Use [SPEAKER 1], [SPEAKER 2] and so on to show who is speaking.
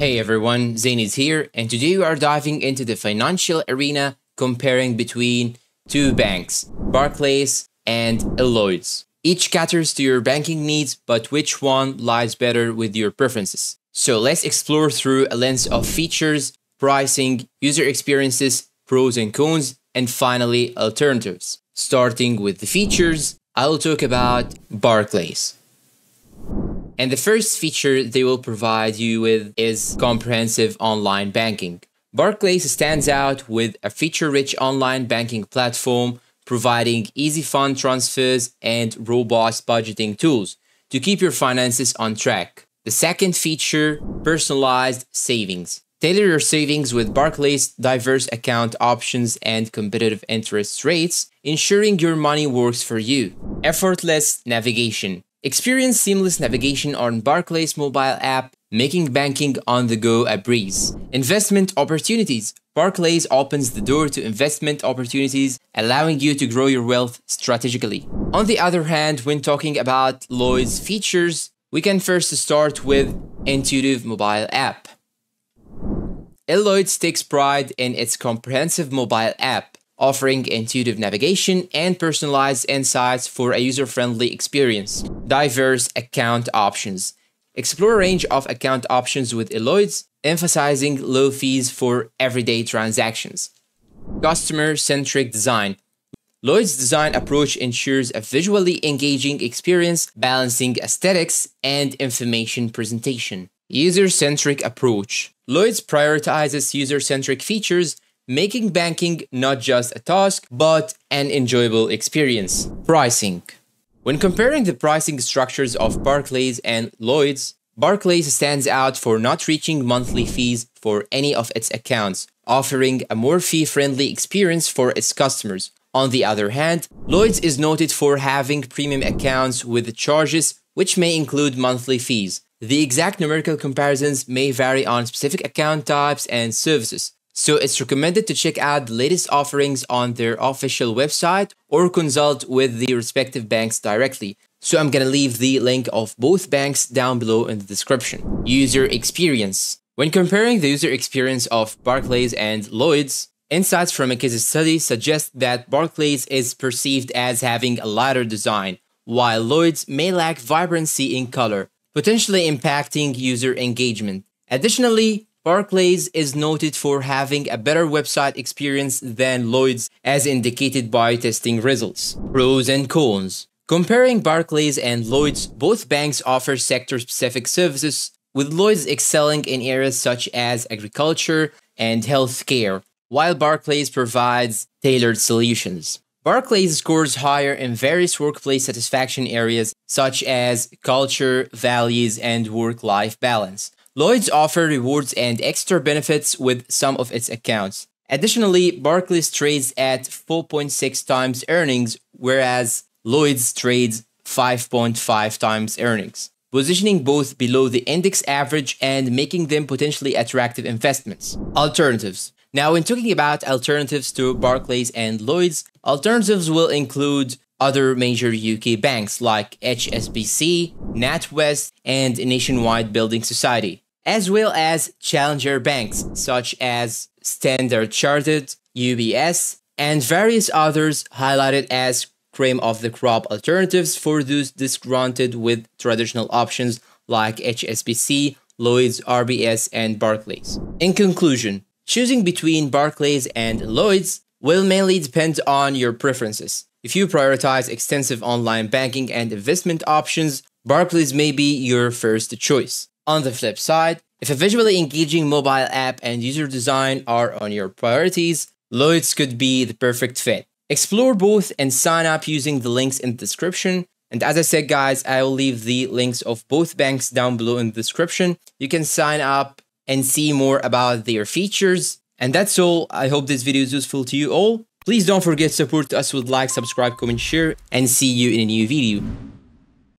[SPEAKER 1] Hey everyone, Zain is here, and today we are diving into the financial arena comparing between two banks, Barclays and Lloyds. Each caters to your banking needs, but which one lies better with your preferences? So let's explore through a lens of features, pricing, user experiences, pros and cons, and finally alternatives. Starting with the features, I'll talk about Barclays. And the first feature they will provide you with is comprehensive online banking. Barclays stands out with a feature-rich online banking platform providing easy fund transfers and robust budgeting tools to keep your finances on track. The second feature, personalized savings. Tailor your savings with Barclays' diverse account options and competitive interest rates, ensuring your money works for you. Effortless navigation. Experience seamless navigation on Barclays' mobile app, making banking on the go a breeze. Investment opportunities. Barclays opens the door to investment opportunities, allowing you to grow your wealth strategically. On the other hand, when talking about Lloyds features, we can first start with intuitive mobile app. Lloyds takes pride in its comprehensive mobile app, offering intuitive navigation and personalized insights for a user-friendly experience. Diverse account options. Explore a range of account options with Lloyds, emphasizing low fees for everyday transactions. Customer-centric design. Lloyds' design approach ensures a visually engaging experience, balancing aesthetics and information presentation. User-centric approach. Lloyds prioritizes user-centric features, making banking not just a task, but an enjoyable experience. Pricing. When comparing the pricing structures of Barclays and Lloyds, Barclays stands out for not reaching monthly fees for any of its accounts, offering a more fee-friendly experience for its customers. On the other hand, Lloyds is noted for having premium accounts with charges which may include monthly fees. The exact numerical comparisons may vary on specific account types and services, so it's recommended to check out the latest offerings on their official website or consult with the respective banks directly. So I'm gonna leave the link of both banks down below in the description. User experience. When comparing the user experience of Barclays and Lloyds, insights from a case study suggest that Barclays is perceived as having a lighter design, while Lloyds may lack vibrancy in color, potentially impacting user engagement. Additionally, Barclays is noted for having a better website experience than Lloyds, as indicated by testing results. Pros and cons. Comparing Barclays and Lloyds, both banks offer sector-specific services, with Lloyds excelling in areas such as agriculture and healthcare, while Barclays provides tailored solutions. Barclays scores higher in various workplace satisfaction areas such as culture, values, and work-life balance. Lloyds offer rewards and extra benefits with some of its accounts. Additionally, Barclays trades at 4.6 times earnings, whereas Lloyds trades 5.5 times earnings, positioning both below the index average and making them potentially attractive investments. Alternatives. Now, when talking about alternatives to Barclays and Lloyds, alternatives will include other major UK banks like HSBC, NatWest, and Nationwide Building Society, as well as challenger banks such as Standard Chartered, UBS, and various others highlighted as cream of the crop alternatives for those disgruntled with traditional options like HSBC, Lloyds, RBS, and Barclays. In conclusion, choosing between Barclays and Lloyds will mainly depend on your preferences. If you prioritize extensive online banking and investment options, Barclays may be your first choice. On the flip side, if a visually engaging mobile app and user design are on your priorities, Lloyds could be the perfect fit. Explore both and sign up using the links in the description. And as I said, guys, I will leave the links of both banks down below in the description. You can sign up and see more about their features. And that's all. I hope this video is useful to you all. Please don't forget to support us with like, subscribe, comment, share, and see you in a new video.